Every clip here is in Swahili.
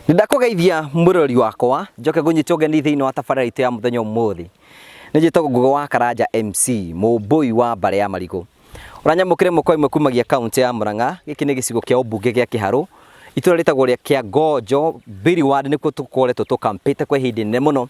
Ndakugeithia murori wakwa njoke gunyitoge ni thiini wa tabarĩra ya muthenya umuthi ni njitagwo Ngugi wa Karanja MC Mũmbũi wa Mbare ya Marigũ uranyamukire mukwa imwe kumagia kaunti ya Murang'a giki ni gicigo kia Ũmbunge gia Kiharu itura ritagwo ria kia Ngojo Biri Ward nikuo tukoretwo tukampite kwa ihinda inene muno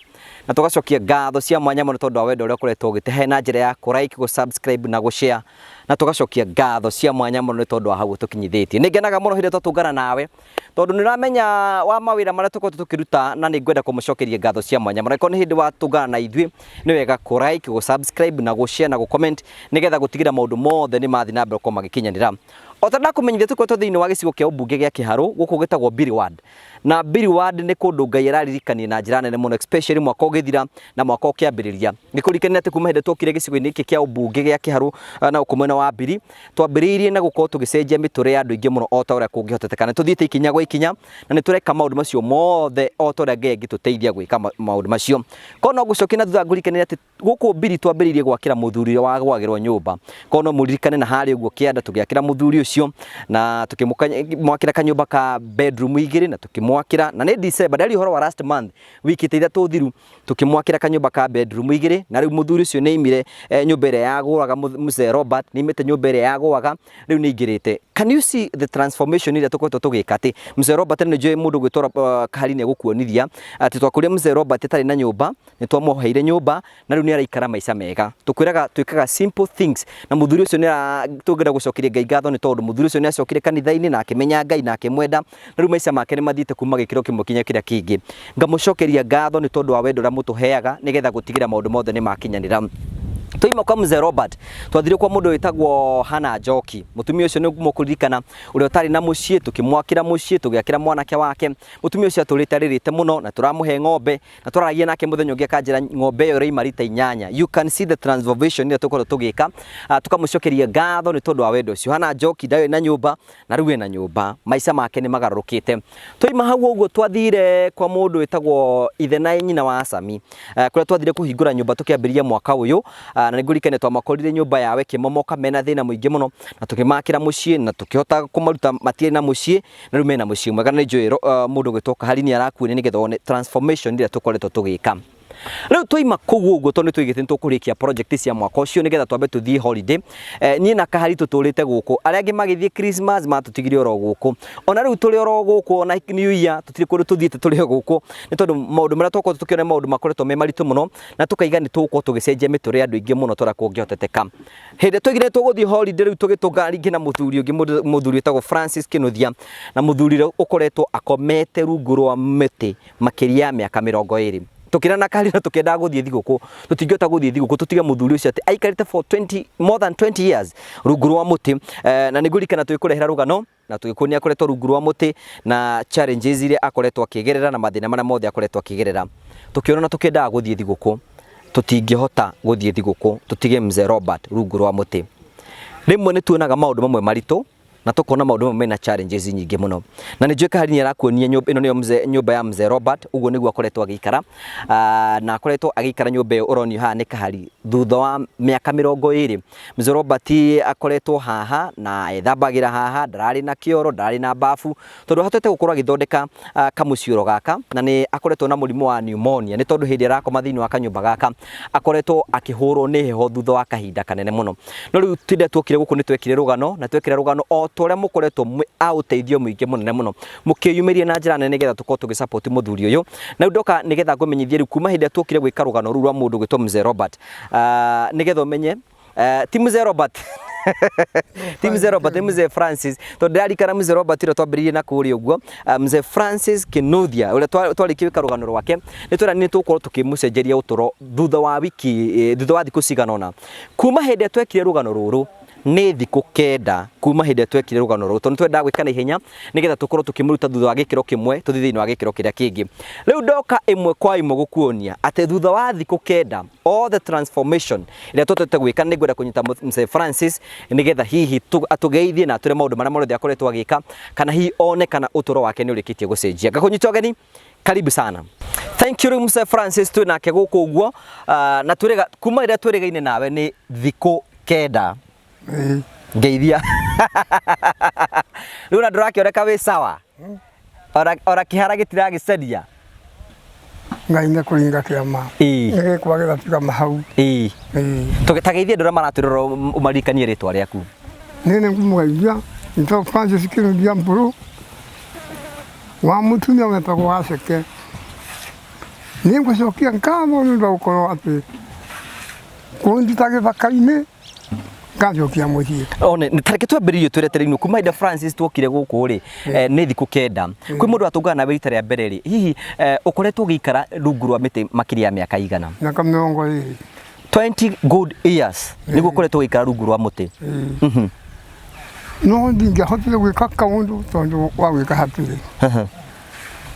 na tugacokia ngatho cia mwanya muno tondu wa wendo uria ukoretwo ugitehe na njira ya like go subscribe na go share na tugacokia ngatho cia mwanya muno ni tondu wa hau tukinyithitie ni ngenaga muno hinde tutungana nawe tondu niramenya wa mawira maria tukoretwo tukiruta na ni ngwenda kumucokeria ngatho cia mwanya muno ko ni hindi wa tungana na ithwi ni wega go like go subscribe na go share na go comment nigetha gutigira maundu mothe ni mathi na mbere ko magikinyanira otada kumenyithia tukoretwo thiini wa gicigo kia Ũmbunge gia Kiharu guku gitagwo Biri Ward na Biri Ward ni kundu Ngai araririkania na njira nene muno especially mwaka ugithira na mwaka ukiambiriria nikurikania ati kuma hinde tukire gicigo-ini iki kia Ũmbunge gia Kiharu na ukumwena wa Biri twambiriirie na gukorwo tugicenjia miture ya andu ingi muno o ta uria kungihoteteka tuthiite ikinya gwa ikinya na nitureka maundu macio mothe o ta uria Ngai angituteithia gwika maundu macio kono gucokia na thutha ngurikania ati guku Biri twambiriirie gwakira muthuri wa gwagirwo nyumba kono muririkane na hari uguo kianda tugiakira muthuri ucio na tukimwakira kanyumba ka bedroom igiri na tukimwakira na ni December ndari horo wa last month wiki te ithatu thiru tukimwakira kanyumba ka bedroom igiri na riu muthuri ucio ni imire nyumba ire yaguraga Mzee Robert ni imite nyumba ire yaguraga riu ni ingirite. Can you see the transformation ira tukoretwo tugika ati Mzee Robert ni joy mundu gwitora kahari ne gukuonithia ati twakuria Mzee Robert tari na nyumba ni twamuheire nyumba na riu ni araikara maica mega tukwiraga twikaga simple things na muthuri ucio ni tungera gucokiria Ngai ngatho ni tondu muthuri ucio ni acokire kanitha-ini na akimenya Ngai na akimwenda na riu maica make ni mathite kuma gikiro kimwe kinya kiria kingi ngamucokeria ngatho ni tondu wa wendo uria mutuheaga nigetha gutigira maundu mothe ni makinyanira. Tuima kwa Mzee Robert twathire kwa mundu witagwo Hana Njoki mutumia ucio ni mukuririkana uria utari na mucii tukimwakira mucii tugiakira mwanake wake mutumia ucio aturite ririte muno na turamuhe ng'ombe na turaragia nake muthenya ungi akanjira ng'ombe iyo ri marita 8. You can see the transformation ira tukorwo tugika tukamucokeria ngatho ni tondu wa wendo ucio. Hana Njoki ndawe na nyumba na riu ena nyumba maica make ni magarurukite. Tuima hau uguo twathire kwa mundu witagwo ithe na nyina wa Asami kuria twathire kuhingura nyumba tukiambiria mwaka uyu na nigurikane twamakorire nyumba yawe kimomoka mena thina muingi muno na tukimakira mucii na tukihota kumaruta matire na mucii na riu mena mucii mwega ni joy mundu gwitoka hari ni arakuone nigetha one transformation ira tukoretwo tugika. Riu tuima kugu uguo tondu twigite tukurikia project cia mwaka ucio nigetha twambe tuthie holiday nie na kahari tuturite guku aria angi magithie Christmas matutigire oro guku ona riu turi oro guku ona New Year tutiri kundu tuthiite turi guku ni tondu maundu maria twakorwo tukiona maundu makoretwo me maritu muno na tukaiga ni tugukorwo tugicenjia miture andu ingi muno tora kungihoteteka hindi twigire tuguthie holiday riu tugituga ringi na muthuri ungi muthuri witagwo Francis Kinuthia na muthuri ukoretwo akomete rungu rwa miti makiria ya miaka 20 tukira na kali na tukenda guthie thiguku tutingiota guthie thiguku tutiga muthuri ucio ati aikarite for more than 20 years rungu rwa muti na nigurikana tuikurehera rugano na tugikunia akoretwo rungu rwa muti na challenges iria akoretwo akigerera na mathina maria mothe akoretwo akigerera tukiona na tukenda guthie thiguku tutingihota guthie thiguku tutige Mzee Robert rungu rwa muti rimwe ni tuonaga maundu mamwe maritu na tukona maundu mamwe na challenges nyingi muno na ni njweka hari ni arakuonia nyumba ino niyo nyumba ya Mzee Robert uguo niguo akoretwo agikara na akoretwo agikara nyumba iyo uronio haha ni kahari thutha wa miaka 20 Mzee Robert akoretwo haha na ethambagira haha ndarari na kioro ndarari na bafu tondu hatete gukorwo agithondeka kamucioro gaka na ni akoretwo na murimu wa pneumonia ni tondu hindi arakoma thiini wa kanyumba gaka akoretwo akihurwo ni heho thutha wa kahinda kanene muno no riu tinde twokire guku ni twekire rugano na twekire rugano o toria mukoretwo auteithio muingi munene muno mukiyumiria na njira nene nigetha tukorwo tugisupport muthuri uyu na ndoka nigetha ngumenyithie riu kuma hindi twokire gwika rugano ru rwa mundu gwitwo Mzee Robert nigetha umenye ti Mzee Robert ti Mzee Robert Mzee Francis to ndarikana Mzee Robert ira twambiririe na kuri uguo Mzee Francis Kinuthia uria twarikiwika rugano rwake ni twira ni tukorwo tukimucenjeria uturo thutha wa wiki thutha wa thiku ciganona kuma hindi twekire rugano ruru nĩ thikũ kenda kuma hĩndĩ twekire rũgano rũrũ tondũ twenda gwĩka na ihenya nĩgetha tũkorwo tũkĩmũruta thutha wa gĩkĩro kĩmwe tũthiĩ thĩinĩ wa gĩkĩro kĩrĩa kĩngĩ. Rĩu ndoka ĩmwe kwa ĩmwe gũkuonia atĩ thutha wa thikũ kenda all the transformation ĩrĩa tũtete gwĩka nĩ ngwenda kũnyita Mzee Francis nĩgetha hihi atũgeithie na atwĩre maũndũ marĩa mothe akoretwo agĩka kana hihi one kana ũtũũro wake nĩ ũrĩkĩtie gũcenjia. Ngakũnyita ũgeni, karibu sana. Thank you Mzee Francis, twĩ nake gũkũ ũguo na twĩrĩga kuma rĩrĩa twĩrĩgaine nawe nĩ thikũ kenda. Ngeithia. Rĩu na ndũrakĩoneka wĩ sawa. Ora kĩhara gĩtiragĩcaria. Ngai nĩ kũringa kĩama. Nĩ kwagĩra tigama hau. Tũgĩtageithie ndũra maratwĩrora ũmarikanie rĩtwa rĩaku. Nĩ ngũmũgeithia nĩtwa Francis Kĩnũthia Mbũrũ wa mũtumia wetagwo Waceke. Nĩ ngũcokia ngatho nĩ ũndũ wa gũkorwo atĩ kũnduta gĩthaka-inĩ ngacokia mũciĩ. Nĩ tareke twambĩrĩrie tweretereine kuma hĩndĩ Francis twokire gũkũ rĩ nĩ thikũ kenda. Kwĩ mũndũ atũngana nawe rita rĩa mbere rĩ hihi ũkoretwo ũgĩikara rungu rwa mĩtĩ makĩria ya mĩaka igana? Mĩaka 20. 20 good years nĩguo ũkoretwo ũgĩikara rungu rwa mũtĩ. No ndingĩahotire gwĩka kaũndũ tondũ wa gwĩka hatirĩ.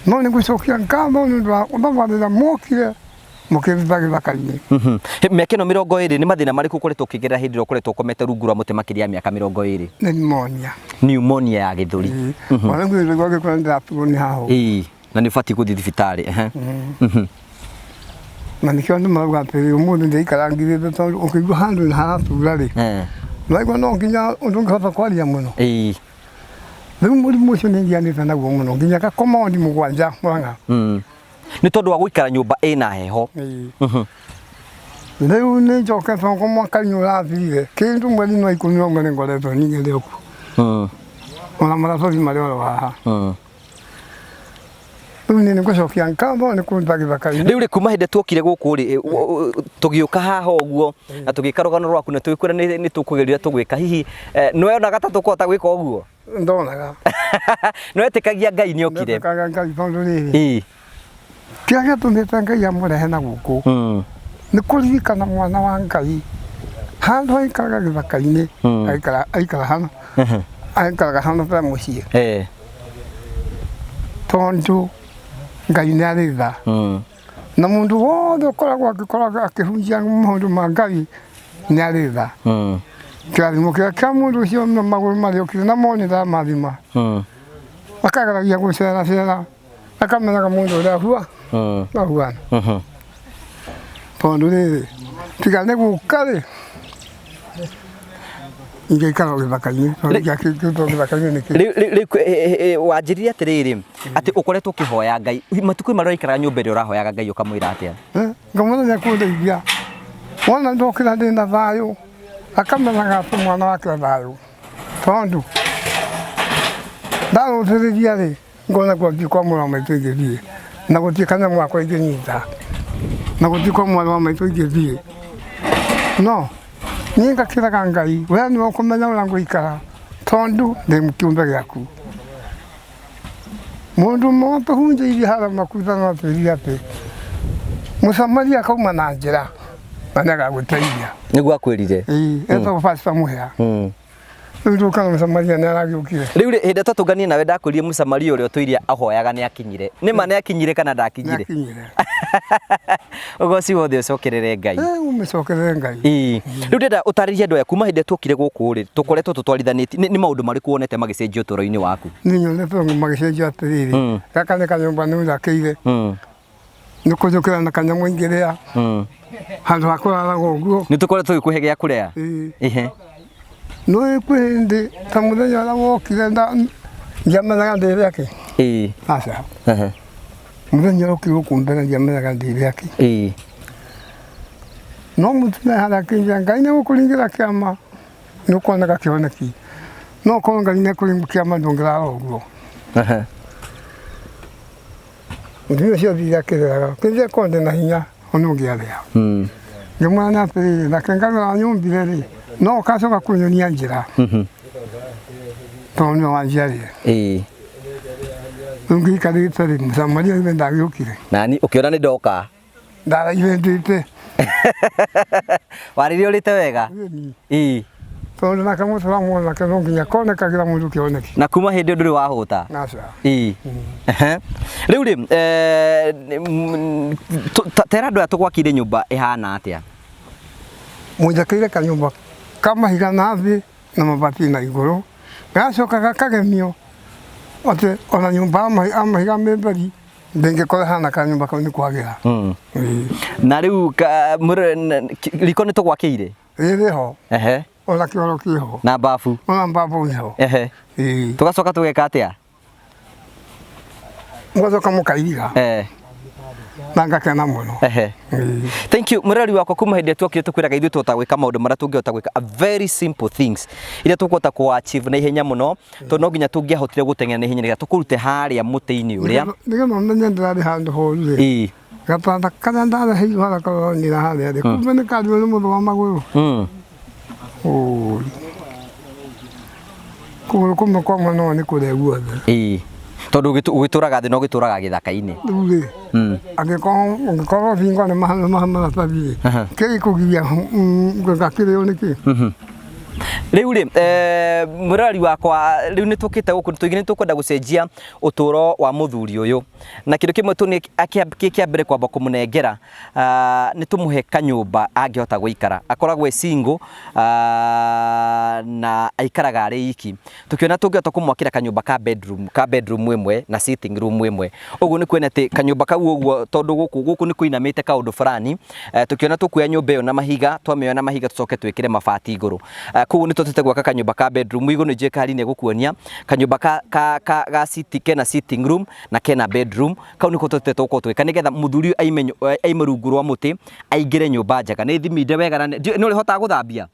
No nĩ ngũcokia ngatho nĩ ũndũ wa ũthabarĩra mokire mũkĩruta gĩthaka-inĩ. Mĩaka ĩno 20 nĩ mathĩna marĩkũ ũkoretwo ũkĩgerera hĩndĩ ĩrĩa ũkoretwo ũkomete rungu rwa mũtĩ makĩria ya mĩaka 20? Nĩ pneumonia. Pneumonia ya gĩthũri. Ona ngwĩrĩgwo gĩkorwo ndĩraturwo nĩ haho. Na nĩ ũbatiĩ gũthiĩ thibitarĩ. Na nĩkĩo andũ marauga atĩrĩ ũmũthĩ ndĩikarangĩrĩte tondũ ũkĩigua handũ nĩ haratura rĩ waigua no nginya ũngĩhota kwaria mũno. Rĩu mũrimũ ũcio nĩ ngianĩte naguo mũno nginya gakomondi 7 Mũrang'a. Nĩ tondũ wa gũikara nyũmba ĩna heho. Rĩu nĩ njokete ko mwaka-inĩ ũrathire kĩndũ mweri wa 10 nĩ ngoretwo ningĩ ũku. Ona maratathi marĩa oro haha. Rĩu nĩ ngũcokia ngatho nĩ kũnduta gĩthaka-inĩ. Rĩu kuma hĩndĩ twokire gũkũ rĩ tũgĩũka haha ũguo na tũgĩka rũgano rwaku na tũgĩkwĩra nĩ tũkũgeria tũgwĩka hihi nĩ wona gatatũ kũhota gwĩka ũguo? Ndonaga. Nĩ wetĩkagia Ngai nĩ okire? Nĩetĩkagia Ngai tondũ rĩrĩ kĩrĩa gĩatũmĩte Ngai amũrehe na gũkũ nĩ kũririkana mwana wa Ngai handũ aikaraga gĩthaka-inĩ aikara hana aikaraga hana ta mũciĩ tondũ Ngai nĩ arĩ tha na mũndũ wothe ũkoragwo akĩhunjia maũndũ ma Ngai nĩ arĩ tha. Kĩrathimo kĩa mũndũ ũcio magũrũ marĩa ũkire namo nĩ tha mathima akageragia gũceracera akamenyaga mũndũ ũrĩa ahuana tondũ rĩrĩ tiga nĩ gũka rĩ ingĩikara gĩthaka-inĩ wanjĩrire atĩrĩrĩ atĩ ũkoretwo ũkĩhoya Ngai matukũ marĩa ũraikaraga nyũmba ĩrĩa ũrahoyaga Ngai ũkamwĩra atĩa? Ngamwĩra nĩ akũndeithia wona ndokĩra ndĩna thayũ akamenyaga atĩ mwana wake thayũ tondũ ndarũthĩrĩria rĩ ngona kwambia kwa mũrũ wa maitũ ingĩthiĩ na gũtirĩ kanyamũ gakwa ingĩnyita na gũtirĩ kwa mwarĩ wa maitũ ingĩthiĩ no niĩ ngakĩraga Ngai we nĩwe ũkũmenya ũrĩa ngũikara tondũ ndĩ kĩũmbe gĩaku. Mũndũ ũmwe watũhunjĩirie harĩa makutano atwĩrire atĩ Mũsamaria akauma na njĩra na nĩagagũteithia. Nĩguo akwĩrire? Etagwo Pastor Mũhĩa. Rĩu ndũkaga Mũsamaria nĩ aragĩũkire. Rĩu hĩndĩ twatũngania nawe ndakwĩrire Mũsamaria ũrĩa ũtũirie ahoyaga nĩ akinyire. Nĩma nĩ akinyire kana ndakinyire? Nĩ akinyire. Ũgoci wothe ũcokerere Ngai. Ũmĩcokerere Ngai. Rĩu ndĩrenda ũtarĩrie andũ aya kuma hĩndĩ twokire gũkũ rĩ tũkoretwo tũtwarithanĩtie nĩ maũndũ marĩkũ wonete magĩcenjia ũtũũro-inĩ waku? Nĩ nyonete magĩcenjia atĩrĩrĩ gaka nĩ kanyũmba nĩ ũthakĩire nĩ kũnjũkĩra na kanyamũ ingĩrĩa handũ ha kũraraga ũguo. Nĩ tũkoretwo tũgĩkũhe gĩa kũrĩa? No kwĩ hĩndĩ ta mũthenya ũrĩa wokire ndiamenyaga ndĩrĩa kĩ. Aca mũthenya ũrĩa ũkire gũkũ mbere ndiamenyaga ndĩrĩa kĩ. No mũtumia harĩa akĩnjĩra Ngai nĩ gũkũringĩra kĩama nĩ ũkuoneka kĩoneki no ũkorwo Ngai nĩ ekũringa kĩama ndũngĩrara ũguo. Mũtumia ũcio athire akĩrĩraga kĩnjĩra korwo ndĩ na hinya ona ũngĩarĩa. Ngĩmwĩra atĩrĩrĩ nake Ngai wanyũmbire rĩ no ũgacoka kũnyonia njĩra tondũ nĩwe wanjiarire. Rĩu ngĩikarĩte rĩ Mũsamaria nĩ ndagĩũkire. Nani ũkĩona nĩ ndoka? Ndaraigua ndĩte. Warĩrĩa ũrĩte wega? tondu nake mutura mwanake no nginya konekagira mundu kioneki. Na kuma hindi nduri wahuta. Aca. Riu ri tera andu aya tugwakire nyumba ihana atia? Mwenjakeire kanyumba kamahiga na thi na mabati na iguru, gacoka gakagemio ati ona nyumba amahiga memberi ndingikora hana kanyumba kau ni kwagira. Na riu riko ni tugwakire riho ona kioro kiho na bafu ona bafu niho tugacoka tugeka atia? Mugacoka mukairiga na ngakena muno. Thank you murari wakwa kuma hindi twokire tukwiraga ithu tutagwika maundu maria tungihota gwika a very simple things iria tukwota ku achieve na ihenya muno to no nginya tungiahotire guteng'era na ihenya tukurute haria muti-ini uria ndiga mamenye ndirari handu horu gatanda kana ndara hiyo hala kwa ni na haria de kumene kadi ni mundu wa maguru kuma kwa mwana ni kure guothe tondu ugituraga thi no gituraga githaka-ini angikoro vingo ni mahama tabi ke kugia ngakire niki riu ri murari wakwa riu ni tukite guku tuigine tukwenda gucenjia uturo wa muthuri uyu na kindu kimwe tu ni akiambire kwamba kumunengera ni tumuhe kanyumba angihota guikara akoragwe single na aikaraga ari iki tukiona tungihota kumwakira kanyumba ka bedroom imwe na sitting room imwe uguo ni kwena ati kanyumba kau uguo tondu guku ni kuinamite kaundu fulani tukiona tukuya nyumba iyo na mahiga twamioya na mahiga tucoke twikire mabati iguru kugu ni tutete gwaka kanyumba ka bedroom iguru ni jeka hali ni gukuonia kanyumba ga sitting room na kena bedroom kau niko tutete uko twika nigetha muthuri aime rungu rwa muti aingire nyumba njega ni thiminde wega ni uri hota guthambia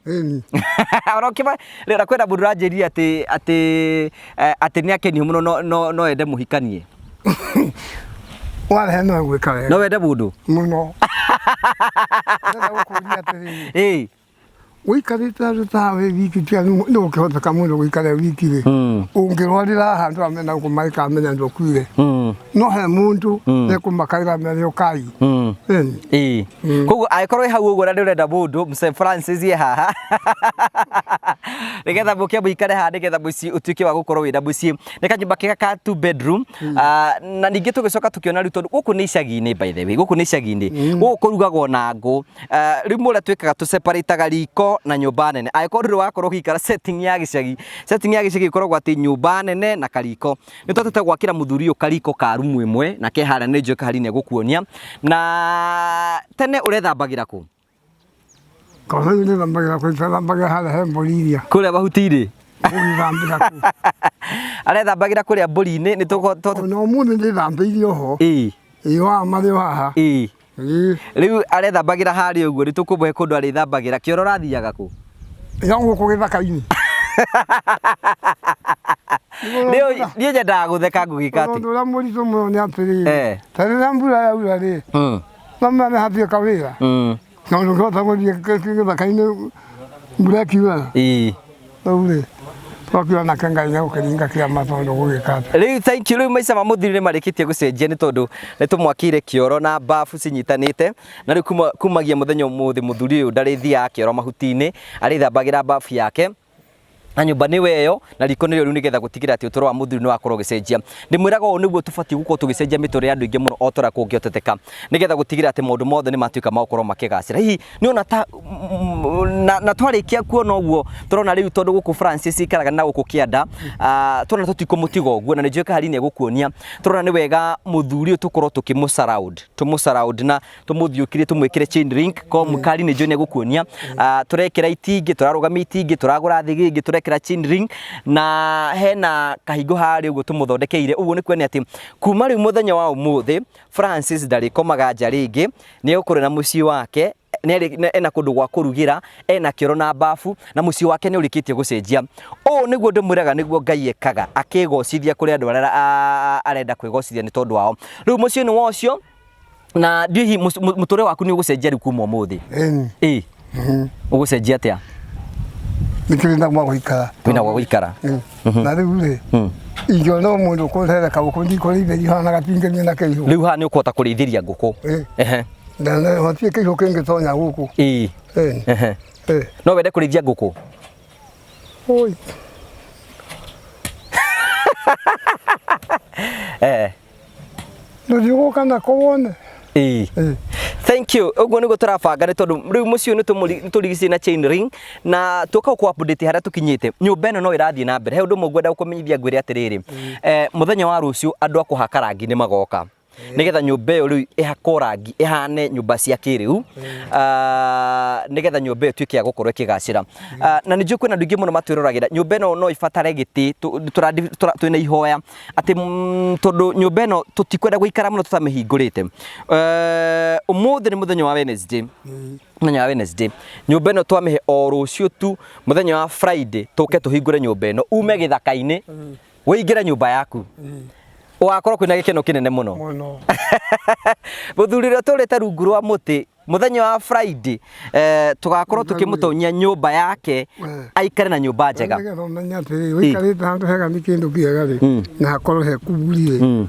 orokiba rira kwenda mundu ranjiria ati ni akeni muno no ende muhikanie wala no gwika wega no wende mundu muno wikarite rutawe wiki tia no ukihota kamundu wikare wiki ri ungirwarira handu amena kumaika amena ndokwire no he mundu ne kumakaira merio kai koguo aikorwo hau uguo na ndirenda mundu Mr Francis ye haha nigetha mukia muikare haha nigetha muici utuike wa gukorwo wina muici ni kanyumba kega ka 2 bedroom na ningi tugicoka tukiona riu tondu guku ni icagi-ini by the way guku ni icagi-ini guku kurugagwo na ngo riu mura twikaga tu separate riko na nyumba nene aikorwo ndu wakorwo gikara setting ya gicagi ikoragwo ati nyumba nene na kariko ni twatete gwakira muthuri uyu kariko ka rumu imwe na ke hara ni njoka hali ni gukuonia na tene urethambagira ku kana ni thambagira ku thambagira hala he mburiria kuria bahutiri ugithambira ku arethambagira kuria mburi-ini ni no mundu ni thambirio ho iyo amari haha riu arethambagira hari uguo ritukumbuhe kundu arithambagira kioro rathiaga ku yangu ku githaka-ini niĩ nyendaga gutheka ngugika ati tondu uria muritu muno ni atiri tarira mbura yaura ri mama me hathie kawira no ngota guthie githaka-ini mbura kiura uri twakiona kangaina ukiringa kia matondu gugika ati riu thank you riu maica ma muthiri ni marikitie gucenjia ni tondu ni tumwakire kioro na bafu cinyitanite na riu kumagia muthenya umuthi muthuri uyu ndarithia kioro mahuti-ini arithambagira bafu yake na nyumba ni weyo na riko ni riu nigetha gutigira ati utoro wa muthuri ni wakorwo gicenjia ndimwiraga o niguo tubati gukorwo tugicenjia mitore andu ingi muno otora kungioteteka nigetha gutigira ati maundu mothe ni matuika makorwo makigacira hihi ni ona ta na twarikia kuona uguo turona riu tondu guku Francis ikaraga na guku kianda turona tutiko mutigo uguo na ni njoka hali ni gukuonia turona ni wega muthuri uyu tukorwo tumusaraund na tumuthiukirie tumwikire chain link ko mukari ni njo ni gukuonia turekira itingi turarugamia itingi turagura thigingi kira chain ring na hena kahigo hari uguo tumuthondekeire uguo ni kwene ati kuma riu muthenya wa umuthi Francis ndari komaga nja ringi ni ukuri na mucii wake ena kundu gwa kurugira ena kioro na bafu na mucii wake ni urikitie gucenjia niguo ndimwiraga niguo Ngai ekaga akigocithia kuri andu arenda kwigocithia ni tondu wao riu mucii ni wocio na ndihi muture waku ni ugucenjia riu kuma umuthi ugucenjia atia nikirenda mwa guikara wina wa guikara na riu ri ingona mundu kurera kabuku ndiko riberi hana gatingenia na keiho riu ha ni ukota kurithiria nguku na hotie keiho kenge tonya guku no wende kurithia nguku Oi. Ndio kana kuone. Thank you. Ugo nigo turabanga ni tondu riu mucio ni turigicina na chain ring na tuka ku update haria tukinyite. Nyumba eno no irathie na mbere. He undu mugwenda gukumenyithia ngwire atiriri. Muthenya wa rucio andu akuhaka rangi ni magoka. Nigetha nyumba iyo riu ihakwo rangi ihane nyumba cia kiriu nigetha nyumba iyo tuike ya gukorwo ikigacira na ninjue kwina ndungi muno matwiruragira nyumba ino no ifatare giti twina ihoya ati tondu nyumba ino tutikwenda guikara muno tutamihingurite umuthi ni muthenya wa Wednesday muthenya wa Wednesday nyumba ino twamihe o rucio tu muthenya wa Friday tuke tuhingure nyumba ino ume githaka-ini wiingire nyumba yaku Wakora kwina gikeno kinene muno. Muno. Buthurire turite rungu rwa muti muthenya wa Friday tugakorwo tukimutonyia nyumba yake aikare na nyumba njega. Menya atiri wikarite handu hega ni kindu kiega ri na hakorwo he kuburie.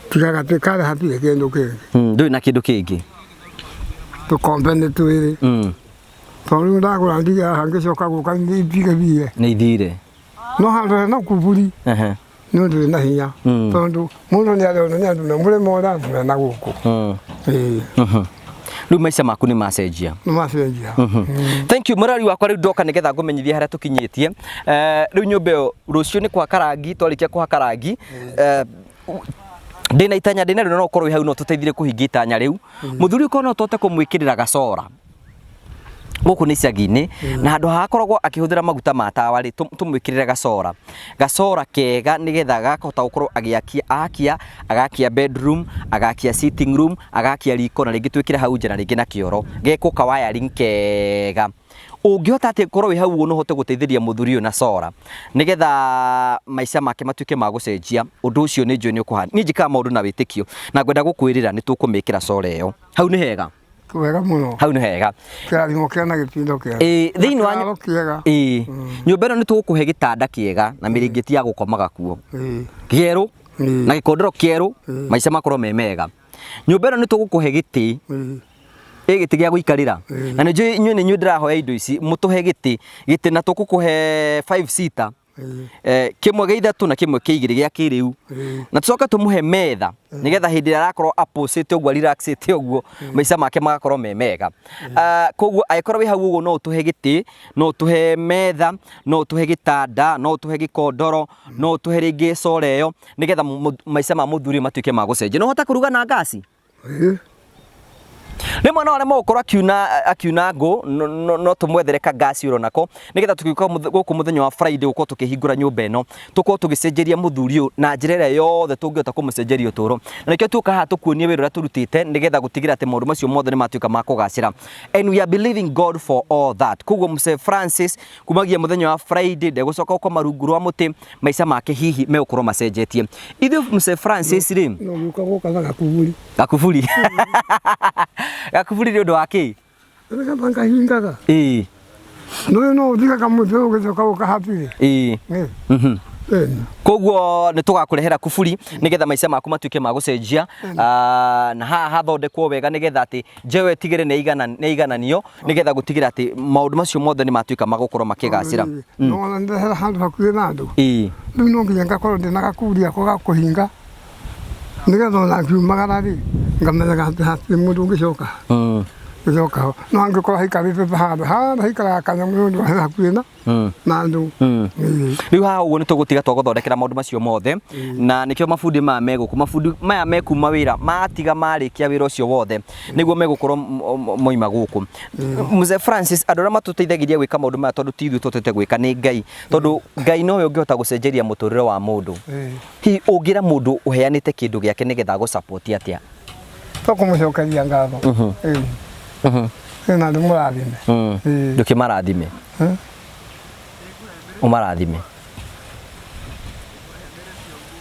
Tugaga tukare hatu kindu kingi. Ndui na kindu kingi. Tukombene twiri. Tondu ndagura ndiga hangicoka guka ni biga ni ithire. No handu na kuburi. Nundu na hinya tondu mundu ni ariona ni andu na muremo ora na guku Riu maica maku ni macenjia Thank you murari wakwa riu ndoka nigetha ngumenyithia haria tukinyitie riu nyumba iyo rucio ni kwa karangi twarikia kwa karangi ndina itanya ndina no korwo hau no tuteithire kuhingia itanya riu muthuri uko no tote kumwikirira gacora guku ni ciagini na handu hakoragwo akihuthira maguta ma tawa ri tumwikirire gacora kega nigetha gakota gukorwo agakia bedroom agakia sitting room agakia riko na ringi twikire hau nje na ringi na kioro geko ka wiring kega ungihota ati korwo wi hau no hote guteithiria muthuri na cora nigetha maica make matuike ma gucenjia undu ucio ni njui ni ukuhana ni njika maundu na witikio na ngwenda gukwirira ni tukumikira cora iyo hau ni hega wega muno hau ni hega kirathimo kiana gitindo kia thiini wa nyumba ino ni tugukuhe gitanda kiega na miringiti ya gukomaga kuo kieru na gikondoro kieru maica makorwo me mega nyumba ino ni tugukuhe giti giti gia guikarira na ninjui inyui ni ndirahoya indo ici mutuhe giti na tugukuhe 5 seater kimwe gia ithatu na kimwe kia igiri gia kiriu na tucoka tumuhe metha nigetha hindi ira arakorwo apposite ogwo relaxite ogwo maica make magakorwo me mega koguo aikorwo wi hau ogwo no tuhe giti no tuhe metha no tuhe gitanda no tuhe gikondoro no tuhe ringi cora iyo nigetha maica ma muthuri matuike ma gucenjia no hota kuruga na gasi Rimwe no aremo gukorwo akiuna ngo no tumwethere ka gasi uro nako nigetha tukikuka guku muthenya wa Friday uko tukihingura nyumba eno tuko tugicenjeria muthuri na njira ira yothe tungihota kumucenjeria uturo na nikio tuka ha tukuonie wira turutite nigetha gutigira ati maundu macio mothe ni matuika ma kugacira and we are believing God for all that kuguo Mzee Francis kumagia muthenya wa Friday de gucoka uko marungu rwa muti maica make hihi me ukorwo macenjetie ithu Mzee Francis ri no guka guka gakuburi Gakuburi ni undu waki Ega banga hingaga no diga kamuto ugicoka ukahapire koguo ni tugakurehera kuburi nigetha maica maku matuike ma gucenjia na haha thondekwo wega nigetha ati njewe tigire ni igananio nigetha gutigira ati maundu macio mothe ni matuika magukorwo makigacira no ndehera handu hakuye na andu riu no nginya ngakorwo ndina gakuburi ako gakuhinga nigetha ona kiumagara ri ngamenya ati mundu ungicoka Njoka no angikora hikarite handu hikara kanya mundu hakuina na ndu riu ha uguo ni tugutiga twaguthondekera maundu macio mothe na nikio mafundi ma meguku mafundi maya mekuma wira matiga marikia wira ucio wothe niguo megukorwo moima guku Mzee Francis andora matuteithagiria gwika maundu maya tondu tithu tutete gwika ni Ngai tondu Ngai no we ungihota gucenjeria muturire wa mundu hi ungira mundu uheanite kindu giake nigetha go support atia tukumucokeria ngatho na ndu murathime ndukimarathime umarathime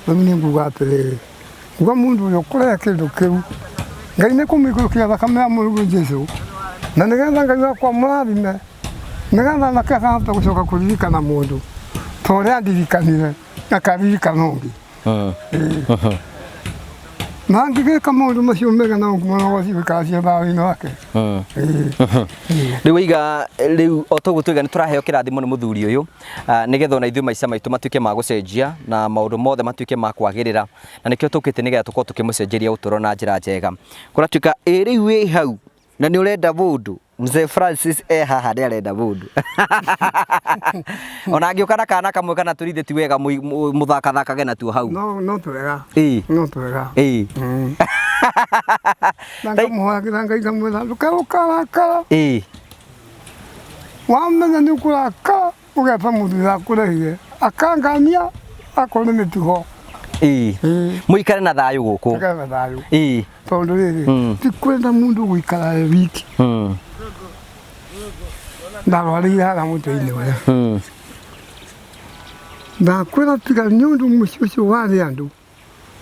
ni nguga atiriri nguga mundu uyu kurea kindu kiu Ngai ni kumikurukia thakame ya Mungu Jesu na nigetha Ngai wakwa murathime nigetha nakahota gucoka kuririkana mundu toria ndirikanire na karirikana ungi Mangĩgĩka maũndũ macio mega na ngũmana gũcikacia thawĩ-inĩ wake. Rĩu iga rĩu o toguo twiga nĩ tũraheo kĩrathimo nĩ mũthuri ũyũ nĩgetha ona ithuĩ maica maitũ matuĩke ma gũcenjia na maũndũ mothe matuĩke ma kwagĩrĩra na nĩkĩo tũkĩte nĩgetha tũkorwo tũkĩmũcenjeria ũtũũro na njĩra njega. Kũratuĩka rĩu wĩ hau na nĩ ũrenda mũndũ Mzee Francis haha nĩ arenda mũndũ ona angĩũka na kana kamwe kana tũrithe ti wega mũthakathakage natuo hau. No twega. No twega. Ndangamũhagĩra Ngai ngamwĩra ndũkarakara. Wamenya nĩ ũkũrakara ũgeta mũndũ ũrĩa akũrehire akangania akorwo nĩ mĩtugo. Mũikare na thayũ gũkũ. Mũikare na thayũ. Tondũ rĩrĩ ti kwenda mũndũ gũikara e wiki. Ndarwarĩire harĩa mũtĩ-inĩ ũrĩa. Ndakwĩra tiga nĩ ũndũ mũciĩ ũcio warĩ andũ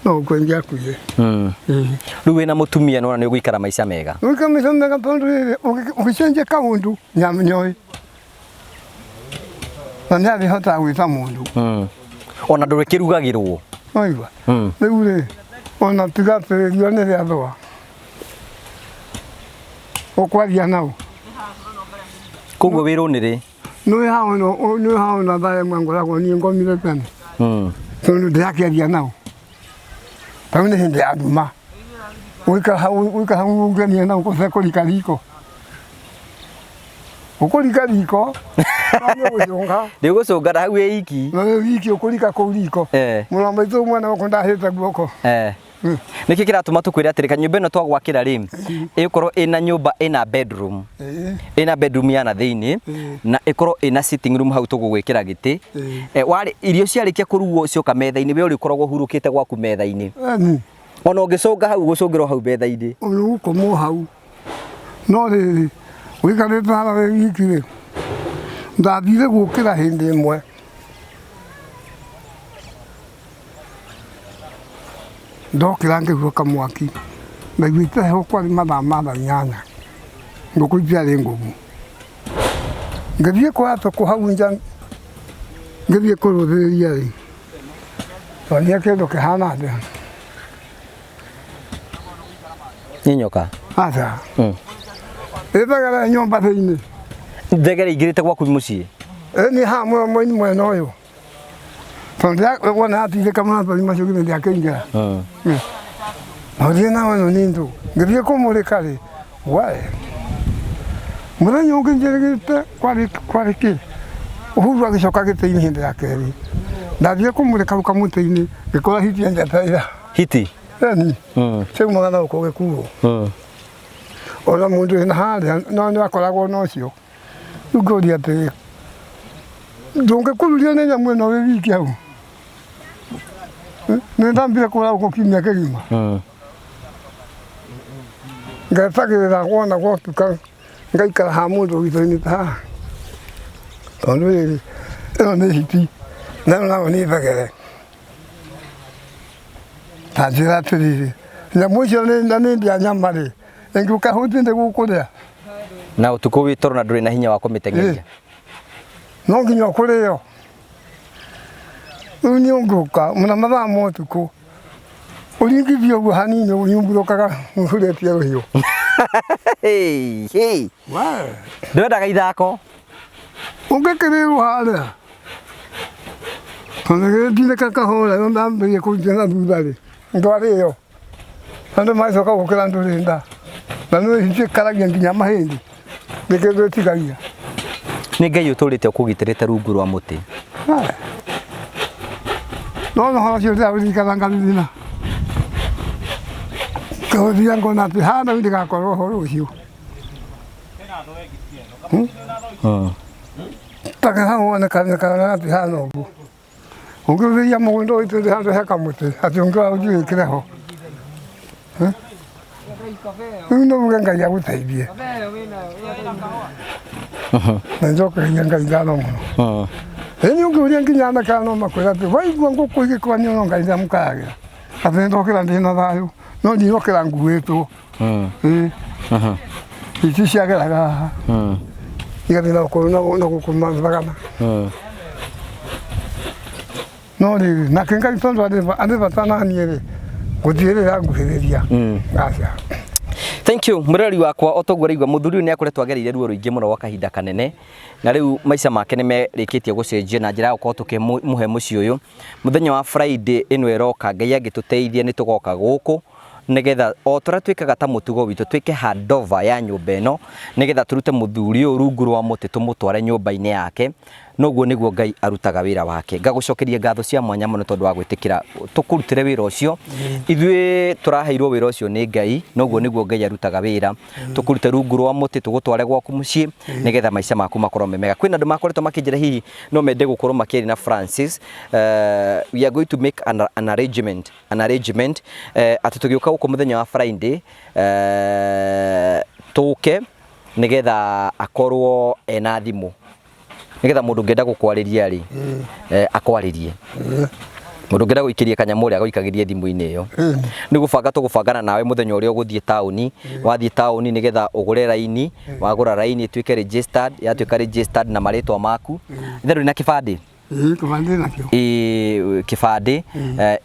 no ngĩakuire. Rĩu wĩna mũtumia nona nĩ ũgũikara maica mega. Ũgũikara maica mega tondũ rĩrĩ ũgĩcenjia kaũndũ nyamnyoĩ na nĩ arĩhotaga gwĩta mũndũ. Ona ndũrĩkĩrugagĩrwo. Waigua rĩu rĩ ona tiga atĩ riũa nĩ rĩathũa ũkwaria nao. Koguo wĩrwo nĩ rĩ? Nĩ hao na thaa ĩmwe ngoragwo niĩ ngomire tene tondũ ndĩrakĩaria nao. Rĩu nĩ hĩndĩ ya nduma gũikara hau ũngenia nao kũrika riko. Ũkũrika riko ndĩgũcũnga na hau ĩ iki. Na wĩ wiki ũkũrika kũu riko. Mũrũ maitũ mwana wakwa ndahĩte guoko. Nĩkĩ kĩratũma tũkwĩre atĩrĩ kanyũmba ĩno twagwakĩra rĩ ĩkorwo ĩna nyũmba ĩna bedroom. Ĩna bedroom ya na thĩinĩ na ĩkorwo ĩna sitting room hau tũgũgwĩkĩra gĩtĩ. Warĩ irio ciarĩkia kũrugwo cioka metha-inĩ we ũrĩkoragwo ũhurũkĩte gwaku metha-inĩ. Ona ũngĩcũnga hau gũcũngĩrwo hau metha-inĩ. Ũyũ gũkomwo hau no rĩrĩ ũikarĩte haha wĩ wiki rĩ ndathire gũkĩra hĩndĩ ĩmwe ndokĩra ngĩgua kamwaki ndaiguĩte heho kwarĩ mathaa ma thaa inyanya ngũkũ itiarĩ ngũgu ngĩthiĩ kuoya tũkũ hau nja ngĩthiĩ kũrũthĩrĩria rĩ tonire kĩndũ kĩhana atĩa. Nĩ nyoka? Aca ĩthegere nyũmba thĩinĩ. Thegere ingĩrĩte gwaku mũciĩ? Nĩ haha mwena ũyũ tondũ wona atirĩka maratathi macio nginya ndĩakĩingĩra. Nothiĩ nawe ĩno nĩ ndũ ngĩthiĩ kũmũrĩka rĩ mũthenya ũngĩ njĩrĩgĩte kwarĩ kĩ Uhuru agĩcoka gĩtĩ-inĩ hĩndĩ ya kerĩ ndathiĩ kũmũrĩka hau kamũtĩ-inĩ ngĩkora hiti enjete ira. Hiti? Ciaumaga na gũkũ gĩkuo. Ona mũndũ wĩna harĩa no nĩ akoragwo na ũcio. Rĩu ngũria atĩrĩ ndũngĩkururio nĩ nyamũ ĩno wĩ wiki hau. Nĩ ndambire kũra gũkũ kiumia kĩgima. Ngetagĩrĩra wona gwotuka ngaikara ha mũndũ gĩtĩ-inĩ ta haha tondũ rĩrĩ ĩno nĩ hiti na ĩno nayo nĩ thegere. Ta njĩra atĩrĩrĩ nyamũ icio nĩ ndĩa nyama rĩ ĩngĩũka hũti ndĩgũkũrĩa. Na ũtukũ wĩ toro na ndũrĩ na hinya wa kũmĩteng'eria. No nginya ũkũrĩo. Rĩu nĩ ũngĩũka mũna mathaa ma ũtukũ ũringithia ũguo hanini ũnyumbũrũkaga ũhurĩtie rũhiũ. Ndwendaga ithako? Ũngĩkĩrĩrwo harĩa tondũ gĩtinĩka kahũra ĩyo ndambĩrĩrie kũrutia na thutha rĩ ndwarĩyo andũ magacoka gũkĩra ndũrĩ nda na nĩ ciĩkaragia nginya mahĩndĩ nĩkĩo twĩtigagia. Nĩ Ngai ũtũrĩte ũkũgitĩrĩte rungu rwa mũtĩ. No no horo cio ndĩraririkana ngarurina ngagũthiga ngona atĩ hana ndigakorwo ho rũciũ. Taka wonekana atĩ hana ũguo ũngĩũthĩria mũgũnda ũyũ tondũ handũ he kamũtĩ atĩ ũngĩwa ũnjũĩkĩre ho. Rĩu no uge Ngai agũteithie na njokeria Ngai ngatho mũno. Nĩ ũngĩũria nginya anake aya no makwĩra atĩ waigua ngũkũ igĩkwania no Ngai ndamũkayagĩra atĩ ndokĩra ndĩna thayũ no ndirokĩra nguĩtwo. Ici ciageraga haha igathiĩ na gũkũ mathagana. No rĩrĩ nake Ngai tondũ arĩ bata na niĩ rĩ guthirira nguhiriria aca. Thank you mureri wakwa otogwaraigwa muthuri ni akoretwo agereire ruo ruingi muno wa kahinda kanene na riu maica make ni merikitie gucenjia na njira gukorwo tukimuhe muci uyu muthenya wa Friday ino iroka Ngai agituteithia ni tugoka guku nigetha o tora twikaga ta mutugo witu twike handover ya nyumba ino nigetha turute muthuri uyu rungu rwa muti tumutware nyumba-ini yake noguo niguo Ngai arutaga wira wake. Ngagucokeria ngatho cia mwanya muno tondu wa gwitikira tukurutire wira ucio ithwe turaheirwo wira ucio ni Ngai noguo niguo Ngai arutaga wira tukurute rungu rwa muti tugutware gwaku mucii nigetha maica maku makorwo memega. Kwina andu makoretwo makinjira hihi no mende gukorwo makieri na Francis we are going to make an arrangement ati tugiuka guko muthenya wa Friday tuke nigetha akorwo ena thimu nigetha mundu ngenda gukwariria ri akwaririe mundu ngenda guikiria kanyamu ria guikagiria thimu-ini iyo ni gubanga tugubangana nawe muthenya uria uguthie tauni wathie tauni nigetha ugure raini wagura raini twike registered ya twika registered na maritwa maku itharu na kibandi kibandi nakio kibandi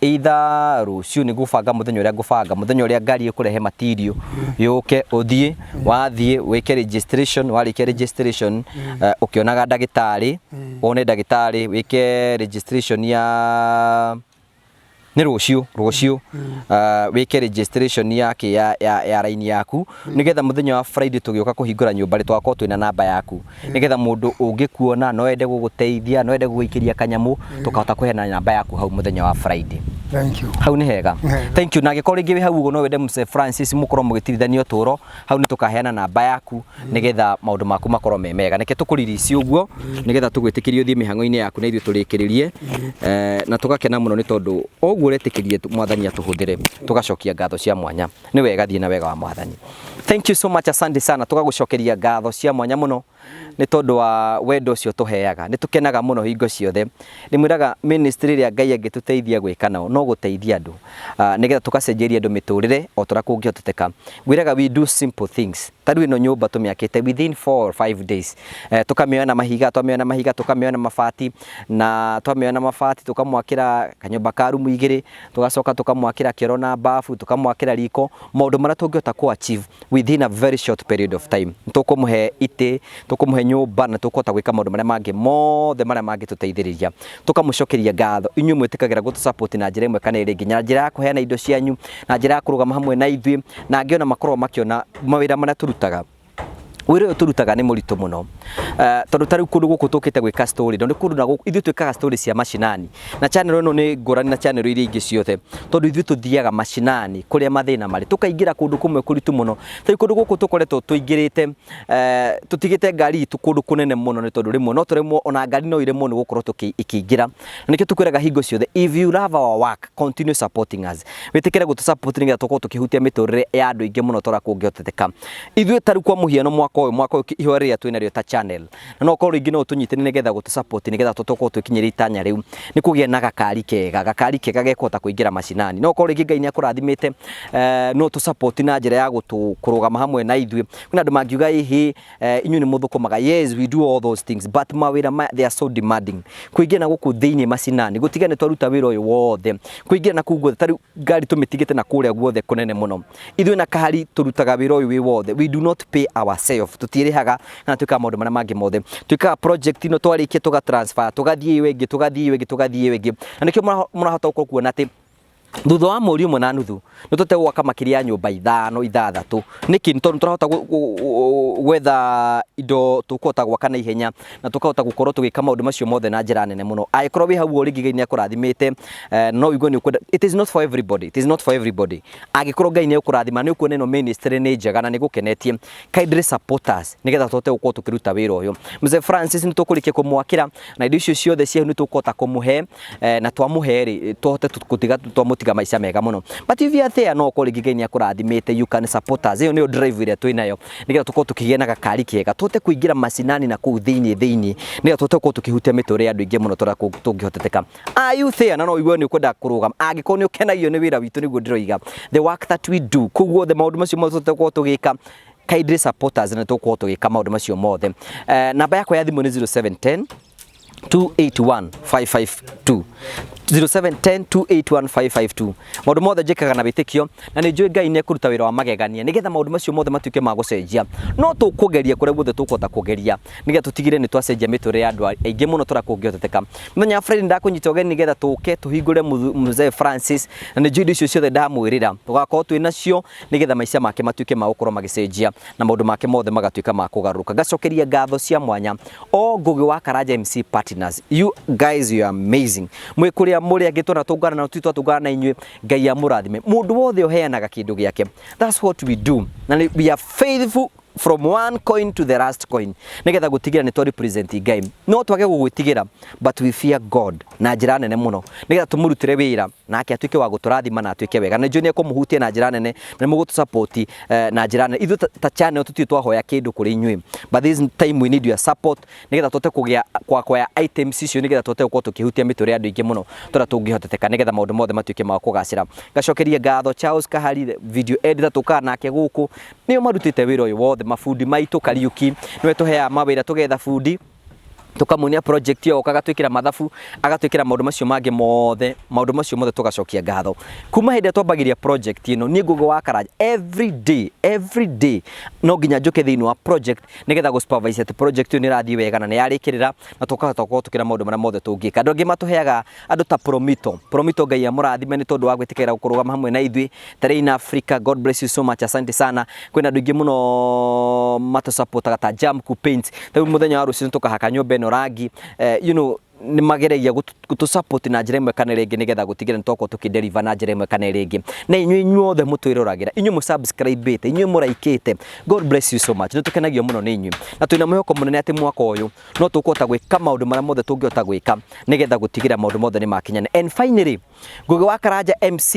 either rucio ni gubanga muthenya uria gubanga muthenya uria ngari ikurehe material yuke uthie wathie wike registration warike registration ukionaga ndagitari wone ndagitari wike registration ya ni rucio wike registration yake ya raini yaku nigetha muthenya wa Friday tugioka kuhingura nyumba ritwako twina namba yaku nigetha mundu ungikuona no ende guguteithia no ende guikiria kanyamu tukahota kuhena namba yaku hau muthenya wa Friday. Thank you. Hau ni hega. Thank you. Na gikori ngiwe hau ugo no wende Mzee Francis mukorwo mugitithania uturo hau ni tukaheana namba yaku nigetha maundu maku makorwo memega nike tukuririci uguo nigetha tugwitikirie uthie mihango-ini yaku na ithio turikiririe na tugakena muno ni tondu oguo uretikirie mwathani atuhuthire tugacokia ngatho cia mwanya ni wega thie na wega wa mwathani. Thank you so much, asante sana tugagucokeria ngatho cia mwanya muno ni tondu wa wendo ucio tuheaga ni tukenaga muno hingo ciothe nimwiraga ministry ria Ngai agituteithia gwika nao no guteithia andu nigetha tukacenjeria andu miturire o tora kungihoteka ngwiraga we do simple things tari ino nyumba tumiakite within 4 or 5 days tukamioya mahiga tukamioya mabati na twamioya mabati tukamwakira kanyumba ka rumu igiri tugacoka tukamwakira kioro na bafu tukamwakira riko maundu maria tungihota ku achieve within a very short period of time tukumuhe ite tukumuhe nyumba na tukuhota gwika maundu maria mangi mothe maria mangi tuteithiriria tukamucokeria ngatho inyuĩ mwitikagira gutu support na njira imwe kana iri nginya njira ya kuheana indo cianyu na njira ya kurugama hamwe na ithuĩ na ngiona makorwo makiona mawira maria turutaga wira uyu turutaga ni muritu muno tondu tariu kundu guku tukite gwika story ndo ni kundu na ithuĩ twikaga story cia mashinani na channel ino ni ngurani na channel iria ingi ciothe tondu ithuĩ tuthiaga mashinani kuria mathina mari tukaingira kundu kumwe kuritu muno tari kundu guku tukoretwo tuingirite tutigite ngari itu kundu kunene muno ni tondu rimwe no turemwo ona ngari no iremwo ni gukorwo tukiingira nikio tukwiraga hingo ciothe if you love our work continue supporting us witikire gutu support ninga tukorwo tukihutia miturire ya andu ingi muno tora kungihoteka ithuĩ tari kwa muhiano mwaka uyu ihwa ria twina rio ta channel na no korwo ingino tunyitene nigetha gutu support nigetha tutokorwo tukinyira itanya riu ni kugia na gakari kega gekota kuingira mashinani no korwo ingi Ngai ni akurathimite no tu support na njira ya gutu kurugama hamwe na ithuĩ kuna andu mangiuga ihi inyu ni muthukumaga yes we do all those things but mawira they are so demanding kuingira na guku thiini mashinani gutigane twaruta wira uyu wothe kuingira na kuguo tari ngari tumitigite na kuria guothe kunene muno ithuĩ na kahari turutaga wira uyu wi wothe we do not pay ourselves tutirihaga na twika maundu maria mangi mothe twika project ino twarikie tuga transfer tugathie wengi na nikio murahota kuona ati thutha wa muri umwe na nuthu no tute gwaka makiria nyumba 5-6 niki tondu turahota gwetha indo tukuhota gwaka na ihenya na tukahota gukorwo tugika maundu macio mothe na njira nene muno aikorwo wi hau uri Ngai ni akurathimite no igwe ni ukwenda it is not for everybody agikorwo Ngai ni ukurathima ni ukuona ino ministry ni njega na ni gukenetie kindly support us nigetha tuhote gukorwo tukiruta wira uyu Mzee Francis ni tukurikie kumwakira na indo icio ciothe cia ni tukuhota kumuhe na twamuhe ri tuhote gutiga twamutiga maica mega muno but if you are there no korwo Ngai ni akurathimite you can support us iyo ni drive iria twinayo nigetha tukorwo tukigia na gakari kega tuhote kuingira mashinani na kuu thiini nigetha tuhote gukorwo tukihutia miture andu ingi muno tora tungihoteteka are you there na no igwe ni ukwenda kurugama agikorwo ni ukenagio ni wira witu niguo ndiroiga the work that we do kuguo the maundu macio mothe tukorwo tugika kindly support us na tukorwo tugika maundu macio mothe namba yako ya thimu ni 0710 281 552 0710 281 552 maundu mothe njikaga na bitikio na ni njui Ngai ni ekuruta wira wa magegania nigetha maundu macio mothe matuike ma gucenjia no tukugeria kuria guothe tukuhota kugeria nigetha tutigire ni twacenjia miture ya andu aingi muno turakungioteteka muthenya Friday ndakunyita ugeni nigetha tuke tuhingure Mzee Francis na ni njui icio ciothe ndamwirira tugakorwo twina cio nigetha maica make matuike ma gukorwo magicenjia na maundu make mothe magatuika ma kugaruruka ngacokeria ngatho cia mwanya o Ngugi wa Karanja MC partners you guys you are amazing mwikuria muri agitona tungana na tutwa tungana na inywe Ngai amurathime mundu wothe oheanaga kindu giake that's what we do and we are faithful from one coin to the last coin nigetha gutigira ni to represent Ngai no twage gugwitigira but we fear God na njira nene muno nigetha tumurutire wira nake atuike wa guturathima na atuike wega na njoni ekumuhutie na njira nene na mugutu support na njira nene ithu ta channel tutie twahoya kindu kuri inywe but this time we need your support nigetha tote kugia kwa items icio nigetha tote gukorwo tukihutia miture andu ingi muno tora tungihoteteka nigetha maundu mothe matuike ma kugacira ngacokeria ngatho Charles Kahari video editor tukana nake guku nio marutite wira uyu wothe mafundi maitu Kariuki niwe tuhea mawira tugetha fundi tukamunia project yo kagatwikira mathafu agatwikira maundu macio mangĩ mothe maundu macio mothe tugacokia ngatho kuma hinde twambagiria project ino ni Ngugi wa Karanja every day no nginya njuke thiini wa project nigetha go supervise at project ni rathi wega na ni yarikirira na tukahota gukorwo tukira maundu maria mothe tungika andu angi matuheaga andu ta Promito Ngai amurathime ni tondu wa gwitikira gukurugama hamwe na ithui Terrain Africa God bless you so much asante sana kwina andu ingi muno matu supportaga ta Jam Ku Paint tau muthenya wa rucio tukahaka nyumba rangi you know ni mageregia gutu support na njira imwe kana ringi nigetha gutigira ntoko tukideliver na njira imwe kana ringi na inyuothe mutwiruragira inyu mu subscribe ite inyu muraikite God bless you so much nitukenagio muno ni inyu na twina mwihoko munene ati mwaka uyu no tukuhota gwika maundu maria mothe tungihota gwika nigetha gutigira maundu mothe ni makinyana and finally Ngugi wa Karanja MC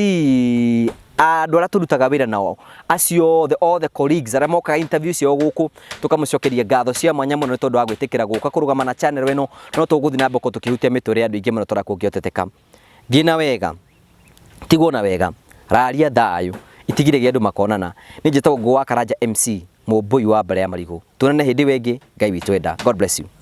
andu aria turutaga wira nao acio all the colleagues aria mokaga interview cio guku tukamucokeria ngatho cia mwanya muno tondu wa gwitikira guka kurugama na channel ino no tuguthi na mboko tukihutia miture andu ingi muno turakungioteteka ngina wega tigwo na wega raria thayu itigire gia andu makonana ni njitagwo Ngugi wa Karanja MC Mũmbũi wa Mbare ya Marigũ tuonane hindi wengi Ngai witu enda God bless you.